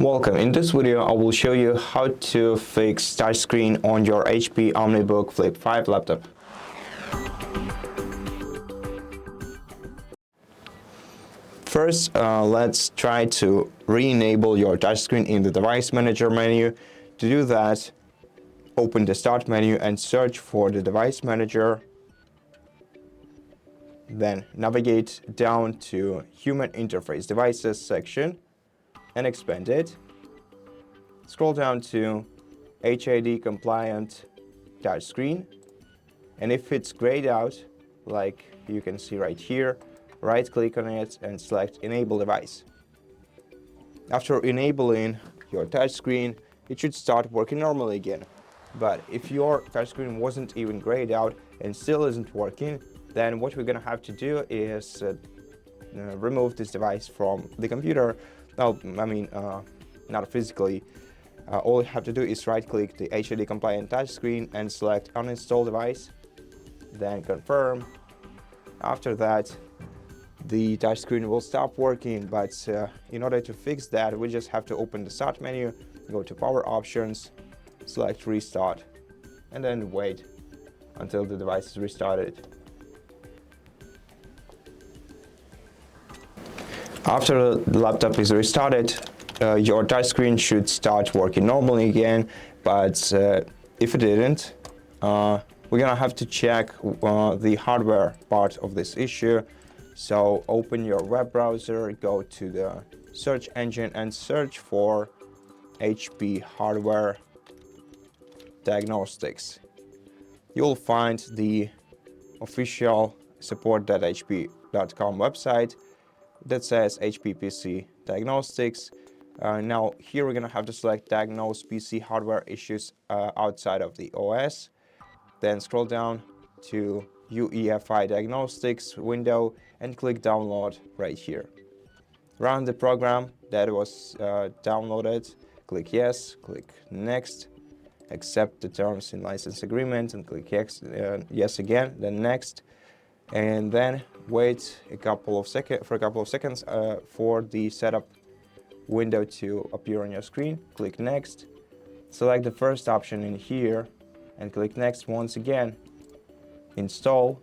Welcome. In this video, I will show you how to fix touchscreen on your HP OmniBook Flip 5 laptop. First, let's try to re-enable your touchscreen in the Device Manager menu. To do that, open the Start menu and search for the Device Manager. Then navigate down to Human Interface Devices section and expand it. Scroll down to HID-compliant touchscreen, and if it's grayed out, like you can see right here, right-click on it and select Enable Device. After enabling your touchscreen, it should start working normally again. But if your touchscreen wasn't even grayed out and still isn't working, then what we're gonna have to do is remove this device from the computer. Well, not physically. All you have to do is right-click the HID-compliant touchscreen and select Uninstall Device, then confirm. After that, the touchscreen will stop working, but in order to fix that, we just have to open the Start menu, go to Power Options, select Restart, and then wait until the device is restarted. After the laptop is restarted, your touchscreen should start working normally again, but if it didn't, we're gonna have to check the hardware part of this issue. So open your web browser, go to the search engine and search for HP Hardware Diagnostics. You'll find the official support.hp.com website that says HP PC Diagnostics. Now here we're gonna have to select Diagnose PC hardware issues outside of the OS. Then scroll down to UEFI Diagnostics window and click Download right here. Run the program that was downloaded. Click Yes, click Next, accept the terms in license agreement and click Yes again, then Next. And then wait for a couple of seconds for the setup window to appear on your screen. Click Next, select the first option in here and click Next once again. Install.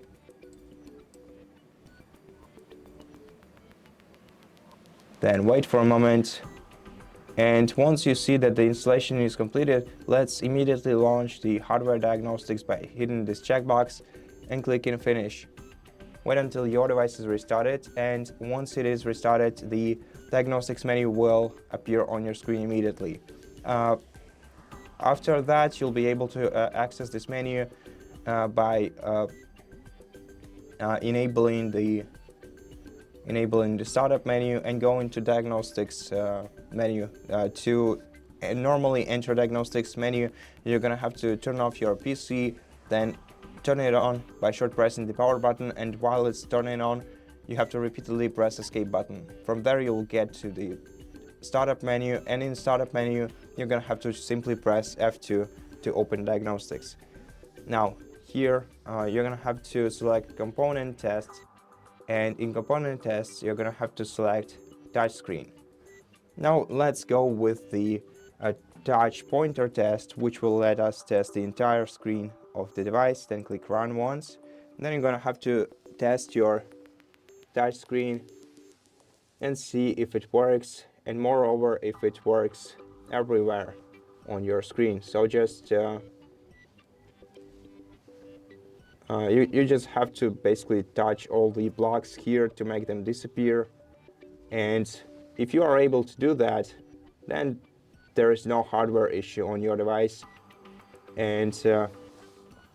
Then wait for a moment, and once you see that the installation is completed, let's immediately launch the Hardware Diagnostics by hitting this checkbox and clicking Finish. Wait until your device is restarted, and once it is restarted, the diagnostics menu will appear on your screen immediately. After that, you'll be able to access this menu by enabling the startup menu and go into diagnostics menu. To normally enter diagnostics menu, you're gonna have to turn off your PC, then turn it on by short pressing the power button, and while it's turning on, you have to repeatedly press escape button. From there you'll get to the startup menu, and in startup menu you're gonna have to simply press F2 to open diagnostics. Now here you're gonna have to select component test, and in component tests you're gonna have to select touchscreen. Now let's go with the touch pointer test, which will let us test the entire screen of the device. Then click Run once, and then you're gonna have to test your touch screen and see if it works, and moreover if it works everywhere on your screen. So just you just have to basically touch all the blocks here to make them disappear, and if you are able to do that, then there is no hardware issue on your device. And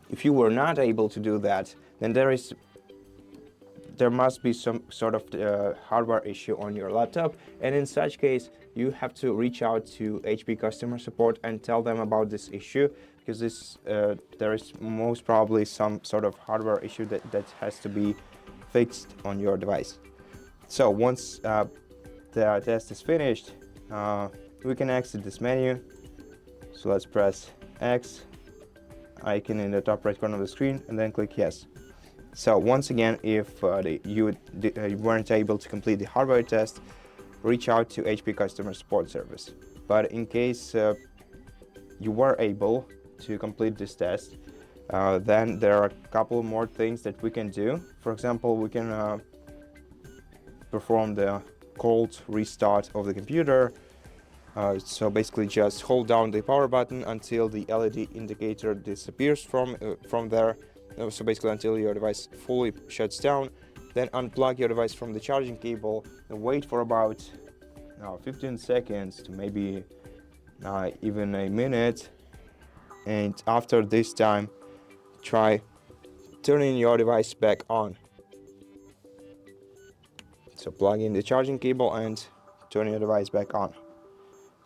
if you were not able to do that, then there must be some sort of hardware issue on your laptop, and in such case you have to reach out to HP customer support and tell them about this issue, because there is most probably some sort of hardware issue that has to be fixed on your device. So once the test is finished, we can exit this menu. So let's press X icon in the top right corner of the screen and then click Yes. So once again, if you weren't able to complete the hardware test, reach out to HP customer support service. but in case you were able to complete this test, then there are a couple more things that we can do. For example, we can perform the cold restart of the computer. So basically just hold down the power button until the LED indicator disappears from there. So basically until your device fully shuts down. Then unplug your device from the charging cable and wait for about 15 seconds to maybe even a minute. And after this time, try turning your device back on. So plug in the charging cable and turn your device back on.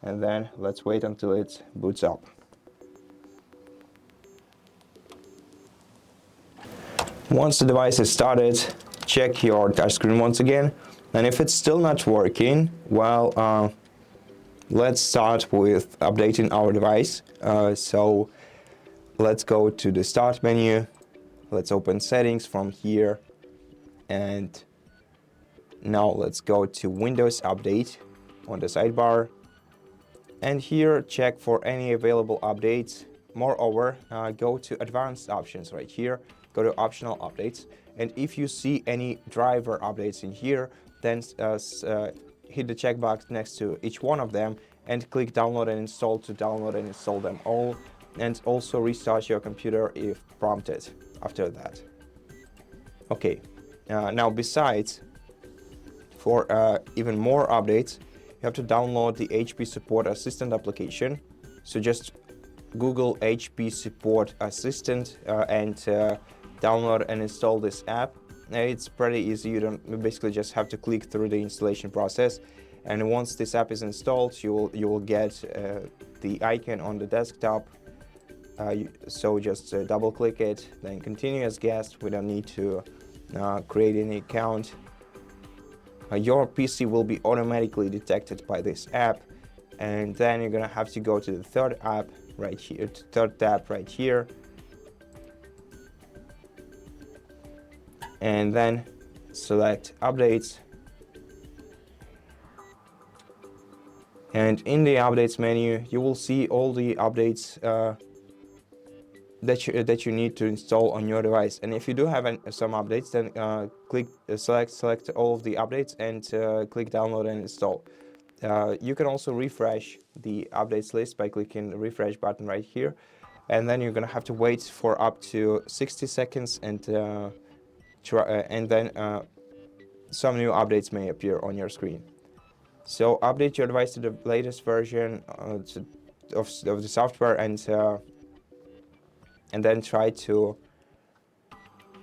And then let's wait until it boots up. Once the device is started, check your touchscreen once again. And if it's still not working, well, let's start with updating our device. So let's go to the Start menu. Let's open Settings from here. And now let's go to Windows Update on the sidebar. And here, check for any available updates. Moreover, go to Advanced Options right here, go to Optional Updates. And if you see any driver updates in here, then hit the checkbox next to each one of them and click Download and Install to download and install them all. And also restart your computer if prompted after that. Okay, now besides, for even more updates, you have to download the HP Support Assistant application. So just Google HP Support Assistant and download and install this app. It's pretty easy. You basically just have to click through the installation process. And once this app is installed, you will get the icon on the desktop. So just double click it, then continue as guest. We don't need to create any account. Your PC will be automatically detected by this app, and then you're gonna have to go to the third app right here, third tab right here, and then select Updates. And in the Updates menu, you will see all the updates that you need to install on your device. And if you do have some updates, then select all of the updates and click Download and Install. You can also refresh the updates list by clicking the refresh button right here, and then you're gonna have to wait for up to 60 seconds and then some new updates may appear on your screen. So update your device to the latest version of the software and then try to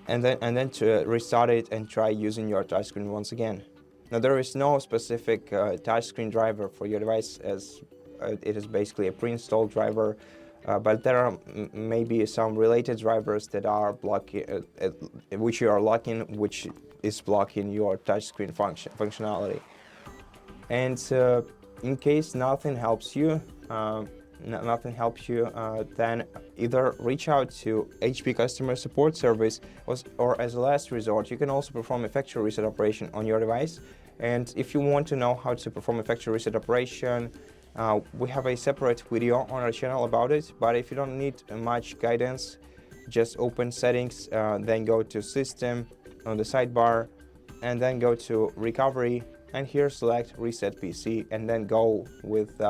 restart it and try using your touchscreen once again. Now there is no specific touchscreen driver for your device, as it is basically a pre-installed driver, but there are maybe some related drivers that are blocking, which you are locking, which is blocking your touchscreen functionality. And in case nothing helps you, then either reach out to HP customer support service, or as a last resort, you can also perform a factory reset operation on your device. And if you want to know how to perform a factory reset operation, we have a separate video on our channel about it. But if you don't need much guidance, just open Settings, then go to System on the sidebar, and then go to Recovery, and here select Reset PC, and then go with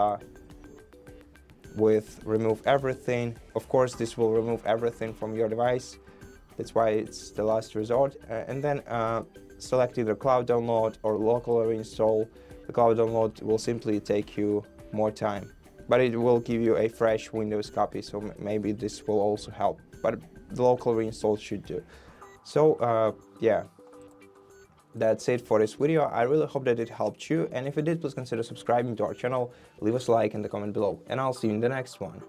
Remove Everything. Of course, this will remove everything from your device. That's why it's the last resort. And then select either cloud download or local reinstall. The cloud download will simply take you more time, but it will give you a fresh Windows copy, so maybe this will also help. But the local reinstall should do. So yeah, that's it for this video. I really hope that it helped you, and if it did, please consider subscribing to our channel, leave us a like in the comment below, and I'll see you in the next one.